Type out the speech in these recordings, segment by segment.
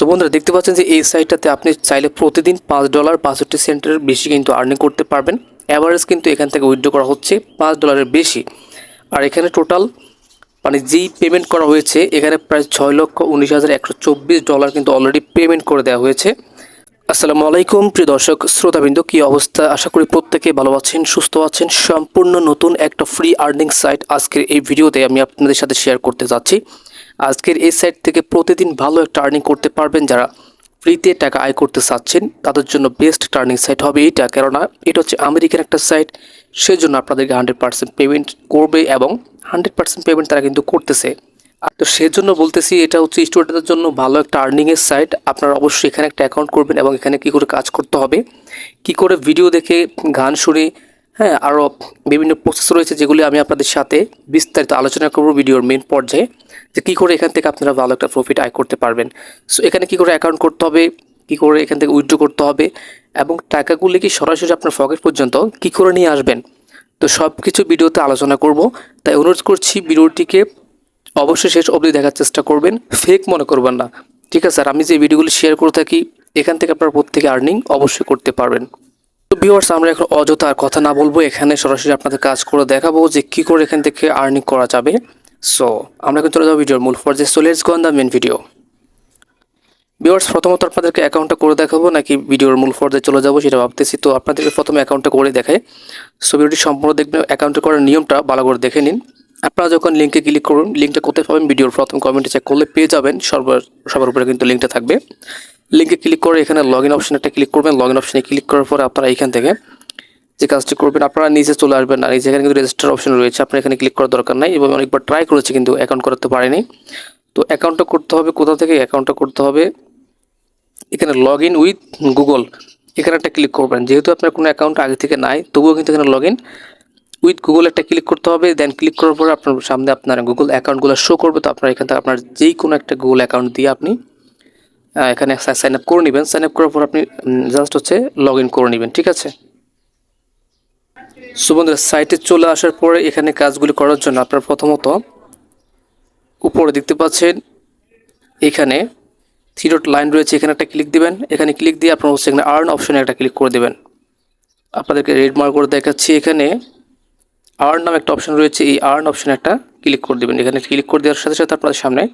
So বন্ধুরা দেখতে পাচ্ছেন যে এই সাইটটাতে আপনি চাইলে প্রতিদিন $5.65 বেশি কিন্তু আর্নিং করতে পারবেন। অ্যাভারেজ কিন্তু এখান থেকে উইথড্র করা হচ্ছে $5 বেশি। আর এখানে টোটাল মানে যেই পেমেন্ট করা হয়েছে এখানে প্রায় $6,19,124 কিন্তু অলরেডি পেমেন্ট করে দেওয়া হয়েছে। আসসালামু আলাইকুম প্রিয় দর্শক শ্রোতাবৃন্দ, কী অবস্থা? আশা করি প্রত্যেকে ভালো আছেন, সুস্থ আছেন। সম্পূর্ণ নতুন একটা ফ্রি আর্নিং সাইট আজকের এই ভিডিওতে আমি আপনাদের সাথে শেয়ার করতে যাচ্ছি। আজকের এই সাইট থেকে প্রতিদিন ভালো একটা আর্নিং করতে পারবেন। যারা ফ্রিতে টাকা আয় করতে চাচ্ছেন তাদের জন্য বেস্ট আর্নিং সাইট হবে এইটা, কেননা এটা হচ্ছে আমেরিকান একটা সাইট। সেজন্য আপনাদেরকে 100% পেমেন্ট করবে এবং 100% পেমেন্ট তারা কিন্তু করতেছে। তো সেজন্য বলতেছি এটা হচ্ছে স্টুডেন্টদের জন্য ভালো একটা আর্নিংয়ের সাইট। আপনারা অবশ্যই এখানে একটা অ্যাকাউন্ট করবেন এবং এখানে কী করে কাজ করতে হবে, কি করে ভিডিও দেখে, গান শুনে, হ্যাঁ আরও বিভিন্ন প্রসেস রয়েছে যেগুলি আমি আপনাদের সাথে বিস্তারিত আলোচনা করব ভিডিওর মেন পর্যায়ে, যে কী করে এখান থেকে আপনারা ভালো একটা প্রফিট আয় করতে পারবেন। সো এখানে কী করে অ্যাকাউন্ট করতে হবে, কী করে এখান থেকে উইথড্র করতে হবে এবং টাকাগুলি কি সরাসরি আপনার পকেট পর্যন্ত কী করে নিয়ে আসবেন, তো সব কিছু ভিডিওতে আলোচনা করব। তাই অনুরোধ করছি ভিডিওটিকে অবশ্যই শেষ অবধি দেখার চেষ্টা করবেন, ফেক মনে করবেন না, ঠিক আছে? আর আমি যে ভিডিওগুলি শেয়ার করে থাকি এখান থেকে আপনারা প্রত্যেকে আর্নিং অবশ্যই করতে পারবেন। তো ভিউয়ার্স, আমরা এখন অযথা আর কথা না বলবো, এখানে সরাসরি আপনাদের কাজ করে দেখাবো যে কী করে এখান থেকে আর্নিং করা যাবে। সো আমরা কিন্তু চলে যাবো ভিডিওর মূল পর্যায়ে। So let's go on the main video. Viewers, প্রথমত আপনাদেরকে অ্যাকাউন্টটা করে দেখাবো নাকি ভিডিওর মূল পর্যায়ে চলে যাবো সেটা ভাবতেছি। তো আপনাদেরকে প্রথমে অ্যাকাউন্টটা করে দেখায়। সো ভিডিওটি সম্পূর্ণ দেখবেন, অ্যাকাউন্টে করার নিয়মটা ভালো করে দেখে নিন। আপনারা যখন লিঙ্কে ক্লিক করুন, লিঙ্কটা কোথায় পাবেন ভিডিওর প্রথম কমেন্টে চেক করলে পেয়ে যাবেন। সবার উপরে কিন্তু লিঙ্কটা থাকবে। লিঙ্কে ক্লিক করে এখানে লগ ইন অপশানে একটা ক্লিক করবেন। লগ ইন অপশানে ক্লিক করার পরে আপনারা এখান থেকে যে কাজটি করবেন, আপনারা নিচে চলে আসবেন। আর যেখানে কিন্তু রেজিস্টার অপশন রয়েছে আপনার এখানে ক্লিক করার দরকার নাই, এবং অনেকবার ট্রাই করেছি কিন্তু অ্যাকাউন্ট করতে পারিনি। তো অ্যাকাউন্টটা করতে হবে কোথা থেকে? অ্যাকাউন্টটা করতে হবে এখানে লগ ইন উইথ গুগল, এখানে একটা ক্লিক করবেন। যেহেতু আপনার কোনো অ্যাকাউন্ট আগে থেকে নাই তবুও কিন্তু এখানে লগ ইন উইথ গুগল একটা ক্লিক করতে হবে। দেন ক্লিক করার পরে আপনার সামনে আপনার গুগল অ্যাকাউন্টগুলো শো করবে। তো আপনার এখান থেকে আপনার যেই কোনো একটা গুগল অ্যাকাউন্ট দিয়ে আপনি এখানে সাইন আপ করে নেবেন। সাইন আপ করার পর আপনি জাস্ট হচ্ছে লগ ইন করে নেবেন, ঠিক আছে? সো বন্ধুরা, সাইটে চলে আসার পরে এখানে কাজগুলি করার জন্য আপনার প্রথমত উপরে দেখতে পাচ্ছেন এখানে থ্রি ডট লাইন রয়েছে, এখানে একটা ক্লিক দিবেন। এখানে ক্লিক দিয়ে আপনার হচ্ছে এখানে আর্ন অপশনে একটা ক্লিক করে দেবেন। আপনাদেরকে রেড মার্ক করে দেখাচ্ছি, এখানে আর্ন নামে একটা অপশন রয়েছে, এই আর্ন অপশনে একটা ক্লিক করে দেবেন। এখানে ক্লিক করে দেওয়ার সাথে সাথে আপনাদের সামনে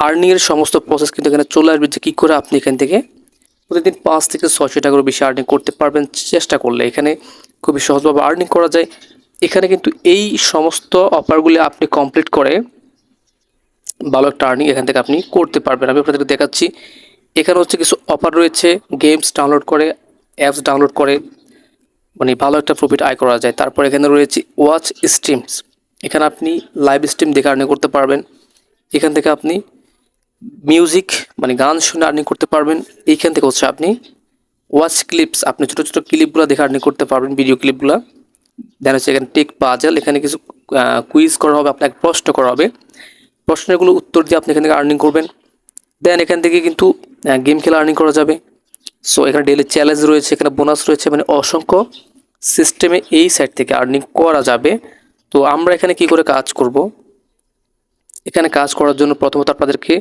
আর্নিংয়ের সমস্ত প্রসেস কিন্তু এখানে চলে আসবে, যে কী করে আপনি এখান থেকে প্রতিদিন 5 থেকে 600 টাকার বেশি আর্নিং করতে পারবেন চেষ্টা করলে। এখানে খুবই সহজভাবে আর্নিং করা যায়। এখানে কিন্তু এই সমস্ত অফারগুলি আপনি কমপ্লিট করে ভালো একটা আর্নিং এখান থেকে আপনি করতে পারবেন। আমি আপনাদেরকে দেখাচ্ছি, এখানে হচ্ছে কিছু অফার রয়েছে। গেমস ডাউনলোড করে, অ্যাপস ডাউনলোড করে মানে ভালো একটা প্রফিট আয় করা যায়। তারপর এখানে রয়েছে ওয়াচ স্ট্রিমস, এখানে আপনি লাইভ স্ট্রিম দেখে আর্নিং করতে পারবেন। এখান থেকে আপনি মিউজিক মানে গান শুনে আর্নিং করতে পারবেন। এইখান থেকে হচ্ছে আপনি ওয়াচ ক্লিপস, আপনি ছোটো ছোটো ক্লিপগুলো দেখে আর্নিং করতে পারবেন, ভিডিও ক্লিপগুলো। দেন হচ্ছে এখানে টেক পাজল, এখানে কিছু কুইজ করা হবে, আপনাকে প্রশ্ন করা হবে, প্রশ্নগুলো উত্তর দিয়ে আপনি এখান থেকে আর্নিং করবেন। দেন এখান থেকে কিন্তু গেম খেলা আর্নিং করা যাবে। সো এখানে ডেইলি চ্যালেঞ্জ রয়েছে, এখানে বোনাস রয়েছে, মানে অসংখ্য সিস্টেমে এই সাইট থেকে আর্নিং করা যাবে। তো আমরা এখানে কি করে কাজ করব? এখানে কাজ করার জন্য প্রথমত আপনাদেরকে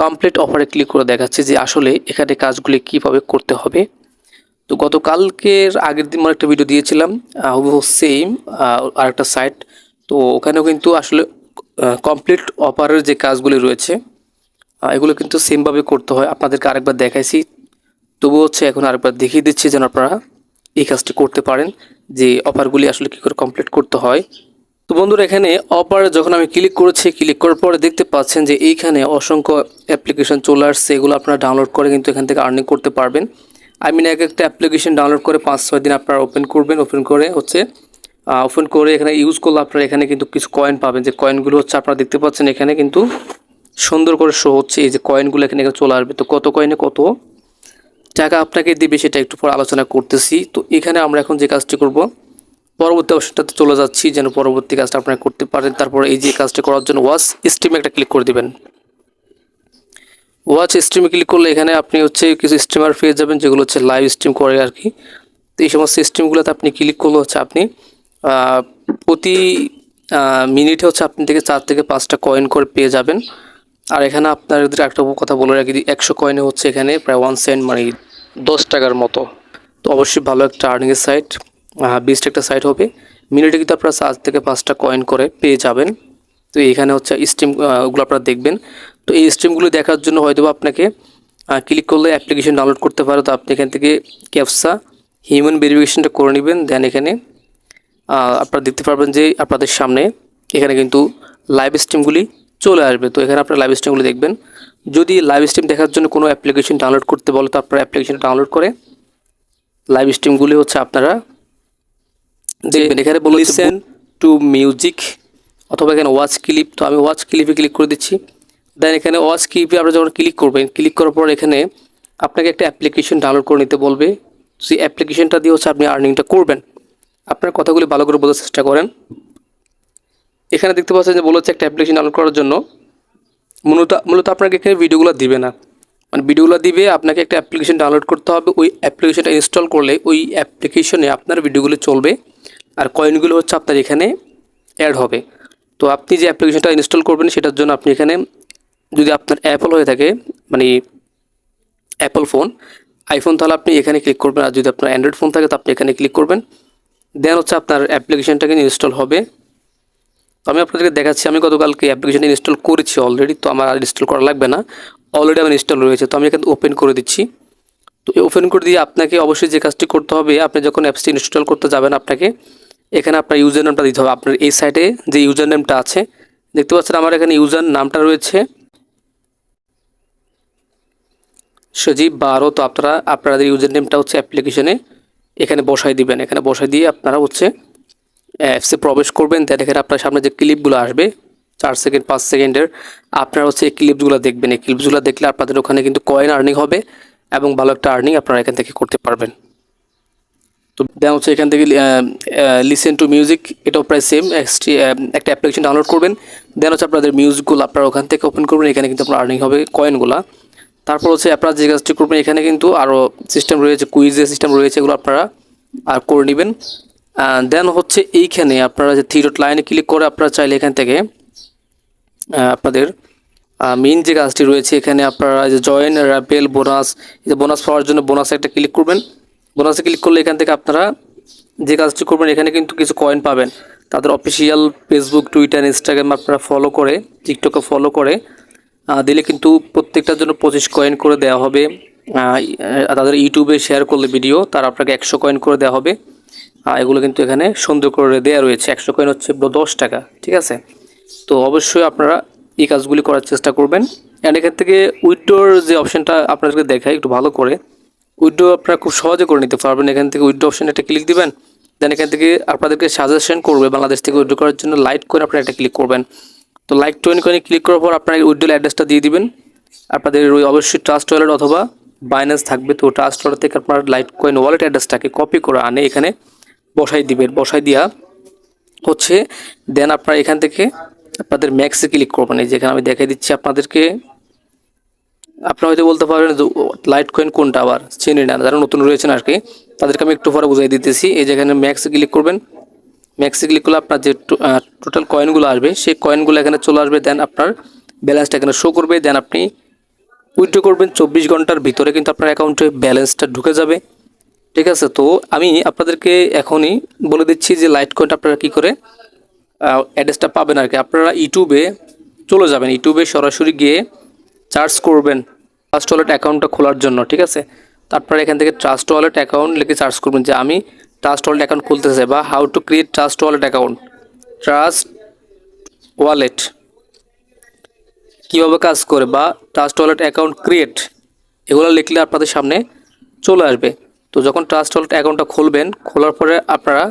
কমপ্লিট অফারে ক্লিক করে দেখাচ্ছি যে আসলে এখানে কাজগুলি কীভাবে করতে হবে। তো গতকালকের আগের দিন একটা ভিডিও দিয়েছিলাম হুবহু সেম আরেকটা সাইট। তো ওখানেও কিন্তু আসলে কমপ্লিট অফারের যে কাজগুলি রয়েছে এগুলো কিন্তু সেমভাবে করতে হয়। আপনাদেরকে আরেকবার দেখাইছি, তবু হচ্ছে এখন আরেকবার দেখিয়ে দিচ্ছি যেন আপনারা এই কাজটি করতে পারেন, যে অফারগুলি আসলে কী করে কমপ্লিট করতে হয়। তো বন্ধুরা, এখানে অফারে যখন আমি ক্লিক করেছি, ক্লিক করার পরে দেখতে পাচ্ছেন যে এইখানে অসংখ্য অ্যাপ্লিকেশন চলে আসছে। এগুলো আপনারা ডাউনলোড করে কিন্তু এখান থেকে আর্নিং করতে পারবেন। এক একটা অ্যাপ্লিকেশন ডাউনলোড করে 5-6 দিন আপনারা ওপেন করবেন। ওপেন করে এখানে ইউজ করলে আপনারা এখানে কিন্তু কিছু কয়েন পাবেন, যে কয়েনগুলো হচ্ছে আপনারা দেখতে পাচ্ছেন এখানে কিন্তু সুন্দর করে শো হচ্ছে। এই যে কয়েনগুলো এখানে চলে আসবে। তো কত কয়েনে কত টাকা আপনাকে দিবে সেটা একটু পর আলোচনা করতেছি। তো এখানে আমরা এখন যে কাজটি করব, পরবর্তী অপশনটাতে চলে যাচ্ছি যেন পরবর্তী কাজটা আপনারা করতে পারেন। তারপর এই যে কাজটা করার জন্য ওয়াচ স্ট্রিমে একটা ক্লিক করে দিবেন। ওয়াচ স্ট্রিমে ক্লিক করলে এখানে আপনি হচ্ছে কিছু স্ট্রিমার পেয়ে যাবেন যেগুলো হচ্ছে লাইভ স্ট্রিম করে আর কি। তো এই সমস্ত স্ট্রিমগুলোতে আপনি ক্লিক করলে হচ্ছে আপনি প্রতি মিনিটে হচ্ছে আপনি থেকে 4 থেকে 5টা কয়েন করে পেয়ে যাবেন। আর এখানে আপনাদের একটা কথা বলে রাখি, 100 কয়েনে হচ্ছে এখানে প্রায় 1 সেন্ট, মানে 10 টাকার মতো। তো অবশ্যই ভালো একটা আর্নিংয়ের সাইট, বেস্ট একটা সাইট হবে। মিনিটে কিন্তু আপনারা 4 থেকে 5টা কয়েন করে পেয়ে যাবেন। তো এখানে হচ্ছে স্ট্রিমগুলো আপনারা দেখবেন। তো এই স্ট্রিমগুলো দেখার জন্য হয়তো আপনাকে ক্লিক করলে অ্যাপ্লিকেশন ডাউনলোড করতে পারো। তো আপনি এখান থেকে ক্যাপসা হিউম্যান ভেরিফিকেশনটা করে নেবেন। দেন এখানে আপনারা দেখতে পারবেন যে আপনাদের সামনে এখানে কিন্তু লাইভ স্ট্রিমগুলি চলে আসবে। তো এখানে আপনারা লাইভ স্ট্রিমগুলি দেখবেন। যদি লাইভ স্ট্রিম দেখার জন্য কোনো অ্যাপ্লিকেশন ডাউনলোড করতে বলো, তো আপনারা অ্যাপ্লিকেশন ডাউনলোড করে লাইভ স্ট্রিমগুলি হচ্ছে আপনারা দেখবেন। এখানে বলে লিসেন টু মিউজিক অথবা এখানে ওয়াচ ক্লিপ। তো আমি ওয়াচ ক্লিপে ক্লিক করে দিচ্ছি। দেন এখানে ওয়াচ ক্লিপে আপনারা যখন ক্লিক করবেন, ক্লিক করার পর এখানে আপনাকে একটা অ্যাপ্লিকেশন ডাউনলোড করে নিতে বলবে। সেই অ্যাপ্লিকেশনটা দিয়ে হচ্ছে আপনি আর্নিংটা করবেন। আপনার কথাগুলি ভালো করে বোঝার চেষ্টা করেন। এখানে দেখতে পাচ্ছেন যে বলেছে একটা অ্যাপ্লিকেশন ডাউনলোড করার জন্য। মূলত আপনাকে এখানে ভিডিওগুলো দিবে না, মানে ভিডিওগুলো দিবে, আপনাকে একটা অ্যাপ্লিকেশন ডাউনলোড করতে হবে। ওই অ্যাপ্লিকেশনটা ইনস্টল করলে ওই অ্যাপ্লিকেশনে আপনার ভিডিওগুলো চলবে আর কয়েনগুলো হচ্ছে আপনার এখানে অ্যাড হবে। তো আপনি যে অ্যাপ্লিকেশনটা ইনস্টল করবেন সেটার জন্য আপনি এখানে, যদি আপনার অ্যাপল হয়ে থাকে, মানে অ্যাপল ফোন, আইফোন, তাহলে আপনি এখানে ক্লিক করবেন। আর যদি আপনার অ্যান্ড্রয়েড ফোন থাকে তো আপনি এখানে ক্লিক করবেন। দেন হচ্ছে আপনার অ্যাপ্লিকেশনটা কিন্তু ইনস্টল হবে। তো আমি আপনাদেরকে দেখাচ্ছি, আমি গতকালকে অ্যাপ্লিকেশনটা ইনস্টল করেছি অলরেডি। তো আমার আর ইনস্টল করা লাগবে না, অলরেডি আমার ইনস্টল রয়েছে। তো আমি এখানে ওপেন করে দিচ্ছি। তো ওপেন করে দিয়ে আপনাকে অবশ্যই যে কাজটি করতে হবে, আপনি যখন অ্যাপসটি ইনস্টল করতে যাবেন আপনাকে এখানে আপনার ইউজার নামটা দিতে হবে। আপনার এই সাইটে যে ইউজার নেমটা আছে দেখতে পাচ্ছেন, আমার এখানে ইউজার নামটা রয়েছে সজীব 12। তো আপনাদের ইউজার নেমটা হচ্ছে অ্যাপ্লিকেশনে এখানে বসাই দিবেন। এখানে বসাই দিয়ে আপনারা হচ্ছে অ্যাপসে প্রবেশ করবেন। দেন এখানে আপনার সামনে যে ক্লিপগুলো আসবে 4 সেকেন্ড 5 সেকেন্ডের, আপনারা হচ্ছে এই ক্লিপসগুলো দেখবেন। এই ক্লিপসগুলো দেখলে আপনাদের ওখানে কিন্তু কয়েন আর্নিং হবে এবং ভালো একটা আর্নিং আপনারা এখান থেকে করতে পারবেন। তো দেন হচ্ছে এখান থেকে লিসেন টু মিউজিক, এটাও প্রায় সেম। একটা অ্যাপ্লিকেশন ডাউনলোড করবেন। দেন হচ্ছে আপনাদের মিউজিকগুলো আপনারা ওখান থেকে ওপেন করবেন। এখানে কিন্তু আপনার আর্নিং হবে কয়েনগুলো। তারপর হচ্ছে আপনারা যে কাজটি করবেন, এখানে কিন্তু আরও সিস্টেম রয়েছে, কুইজের সিস্টেম রয়েছে, এগুলো আপনারা আর করে নেবেন। দেন হচ্ছে এইখানে আপনারা যে থ্রি ডট লাইনে ক্লিক করে আপনারা চাইলে এখান থেকে আপনাদের মেইন যে কাজটি রয়েছে, এখানে আপনারা যে জয়েন র্যাপেল বোনাস, এই যে বোনাস পাওয়ার জন্য বোনাসে একটা ক্লিক করবেন। বোনাসে ক্লিক করলে এখান থেকে আপনারা যে কাজটি করবেন, এখানে কিন্তু কিছু কয়েন পাবেন। তাদের অফিসিয়াল ফেসবুক, টুইটার, ইনস্টাগ্রাম আপনারা ফলো করে, টিকটকে ফলো করে দিলে কিন্তু প্রত্যেকটার জন্য 25 কয়েন করে দেওয়া হবে। তাদের ইউটিউবে শেয়ার করলে ভিডিও, তার আপনাকে 100 কয়েন করে দেওয়া হবে। এগুলো কিন্তু এখানে সুন্দর করে দেওয়া রয়েছে। 100 কয়েন হচ্ছে 10 টাকা, ঠিক আছে। তো অবশ্যই আপনারা এই কাজগুলি করার চেষ্টা করবেন। অ্যান্ড এখান থেকে উইথড্রোর যে অপশানটা আপনাদেরকে দেখাই একটু ভালো করে, উইথড্রো আপনারা খুব সহজে করে নিতে পারবেন। এখান থেকে উইথড্রো অপশানে একটা ক্লিক দিবেন। দেন এখান থেকে আপনাদেরকে সাজেশন করবে বাংলাদেশ থেকে উইথড্রো করার জন্য লাইট কয়েন, আপনারা একটা ক্লিক করবেন। তো লাইট কয়েনে ক্লিক করার পর আপনার উইথড্রো অ্যাড্রেসটা দিয়ে দিবেন। আপনাদের ওই অবশ্যই ট্রাস্ট ওয়ালেট অথবা বাইন্যান্স থাকবে। তো ট্রাস্ট ওয়ালেট থেকে আপনার লাইট কয়েন ওয়ালেট অ্যাড্রেসটাকে কপি করে আনে এখানে বসাই দিবেন। বসাই দিয়া হচ্ছে দেন আপনারা এখান থেকে আপনাদের ম্যাক্সে ক্লিক করবেন। এই যেখানে আমি দেখাই দিচ্ছি আপনাদেরকে। আপনারা হয়তো বলতে পারবেন যে লাইট কয়েন কোনটা, আবার চিনি না, যারা নতুন রয়েছেন আর কি, তাদেরকে আমি একটু পরে বুঝাই দিতেছি। এই যেখানে ম্যাক্সে ক্লিক করবেন। ম্যাক্সে ক্লিক করলে আপনার যে টোটাল কয়েনগুলো আসবে সেই কয়েনগুলো এখানে চলে আসবে। দেন আপনার ব্যালেন্সটা এখানে শো করবে। দেন আপনি উইথড্র করবেন। 24 ঘন্টার ভিতরে কিন্তু আপনার অ্যাকাউন্টে ব্যালেন্সটা ঢুকে যাবে, ঠিক আছে। তো আমি আপনাদেরকে এখনই বলে দিচ্ছি যে লাইট কয়েনটা আপনারা কী করে অ্যাড্রেসটা পাবেন আর কি। আপনারা ইউটিউবে চলে যাবেন, ইউটিউবে সরাসরি গিয়ে সার্চ করবেন ট্রাস্ট ওয়ালেট অ্যাকাউন্টটা খোলার জন্য, ঠিক আছে। তারপরে এখান থেকে ট্রাস্ট ওয়ালেট অ্যাকাউন্ট লিখে সার্চ করবেন যে আমি ট্রাস্ট ওয়ালেট অ্যাকাউন্ট খুলতে চাই, বা how to create trust wallet account, trust wallet কীভাবে কাজ করে, বা ট্রাস্ট ওয়ালেট অ্যাকাউন্ট ক্রিয়েট, এগুলো লিখলে আপনাদের সামনে চলে আসবে। তো যখন ট্রাস্ট ওয়ালেট অ্যাকাউন্টটা খুলবেন, খোলার পরে আপনারা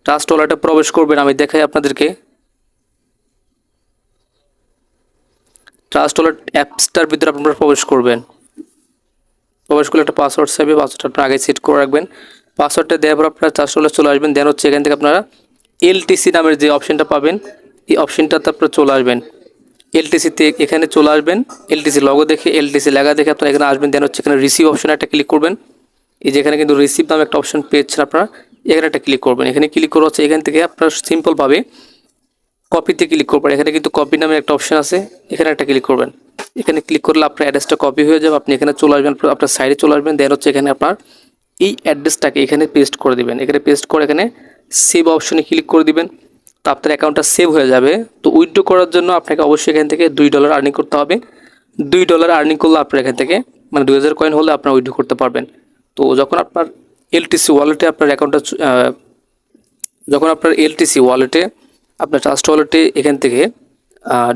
ট্রাস্ট ওয়ালেটে প্রবেশ করবেন। আমি দেখাই আপনাদেরকে। ট্রাস্ট ওয়ালেট অ্যাপসটার ভিতরে আপনারা প্রবেশ করবেন। প্রবেশ করলে একটা পাসওয়ার্ড চাইবে, পাসওয়ার্ডটা আপনারা আগে সেট করে রাখবেন। পাসওয়ার্ডটা দেওয়ার পর আপনারা ট্রাস্ট ওয়ালেটে চলে আসবেন। দেন হচ্ছে এখান থেকে আপনারা এলটিসি নামের যে অপশনটা পাবেন, এই অপশনটাতে আপনারা চলে আসবেন। এলটিসিতে এখানে চলে আসবেন। এলটিসি লগো দেখে, এলটিসি লেখা দেখে আপনারা এখানে আসবেন। দেন হচ্ছে এখানে রিসিভ অপশনে একটা ক্লিক করবেন। এই যে এখানে কিন্তু রিসিভ নামে একটা অপশন পেয়েছেন আপনারা, এখানে একটা ক্লিক করবেন। এখানে ক্লিক করে হচ্ছে এখান থেকে আপনারা সিম্পলভাবে কপিতে ক্লিক করবেন। এখানে কিন্তু কপি নামে একটা অপশন আছে, এখানে একটা ক্লিক করবেন। এখানে ক্লিক করলে আপনার অ্যাড্রেসটা কপি হয়ে যাবে। আপনি এখানে চলে আসবেন, আপনার সাইডে চলে আসবেন। দেন হচ্ছে এখানে আপনার এই অ্যাড্রেসটাকে এখানে পেস্ট করে দিবেন। এখানে পেস্ট করে এখানে সেভ অপশনে ক্লিক করে দিবেন। তো আপনার অ্যাকাউন্টটা সেভ হয়ে যাবে। তো উইথড্র করার জন্য আপনাকে অবশ্যই এখান থেকে $2 আর্নিং করতে হবে। $2 আর্নিং করলে আপনার এখান থেকে মানে 2000 কয়েন হলে আপনার উইথড্র করতে পারবেন। তো যখন আপনার এলটিসি ওয়ালেটে আপনার অ্যাকাউন্টটা যখন আপনার এলটিসি ওয়ালেটে আপনার ট্রাস্ট ওয়ালেটে এখান থেকে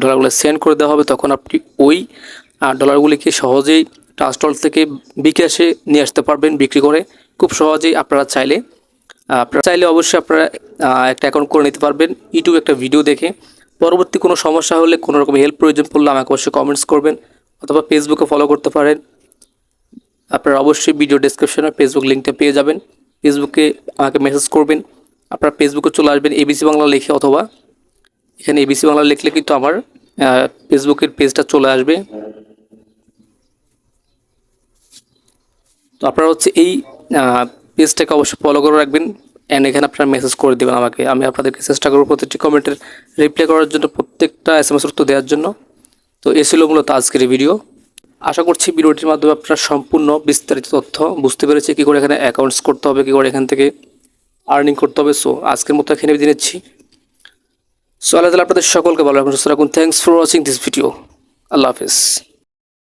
ডলারগুলো সেন্ড করে দেওয়া হবে, তখন আপনি ওই ডলারগুলিকে সহজেই ট্রাস্ট ওয়ালেট থেকে বিকাশে নিয়ে আসতে পারবেন বিক্রি করে খুব সহজেই। আপনারা চাইলে অবশ্যই আপনারা একটা অ্যাকাউন্ট করে নিতে পারবেন ইউটিউবে একটা ভিডিও দেখে। পরবর্তী কোনো সমস্যা হলে, কোনো রকম হেল্প প্রয়োজন পড়লে আমাকে অবশ্যই কমেন্টস করবেন, অথবা ফেসবুকে ফলো করতে পারেন। আপনারা অবশ্যই ভিডিও ডেসক্রিপশনে ফেসবুক লিঙ্কটা পেয়ে যাবেন। ফেসবুকে আমাকে মেসেজ করবেন। আপনারা ফেসবুকে চলে আসবেন এবিসি বাংলা লিখে, অথবা এখানে এবিসি বাংলা লিখলে কিন্তু আমার ফেসবুকের পেজটা চলে আসবে। তো আপনারা হচ্ছে এই পেজটাকে অবশ্যই ফলো করে রাখবেন। অ্যান্ড এখানে আপনারা মেসেজ করে দেবেন আমাকে। আমি আপনাদেরকে চেষ্টা করবো প্রত্যেকটি কমেন্টের রিপ্লাই করার জন্য, প্রত্যেকটা SMS উত্তর দেওয়ার জন্য। তো এ ছিল মূলত আজকের ভিডিও। আশা করছি ভিডিওটির মাধ্যমে আপনারা সম্পূর্ণ বিস্তারিত তথ্য বুঝতে পেরেছি, কী করে এখানে অ্যাকাউন্টস করতে হবে, কী করে এখান থেকে আর্নিং করতে হবে। সো আজকের মতো এখানে বিদায় নিচ্ছি। সো আল্লাহ তাআলা আপনাদের সকলকে ভালো রাখুন, সুস্থ রাখুন। Thanks for watching this video. আল্লাহ হাফেজ।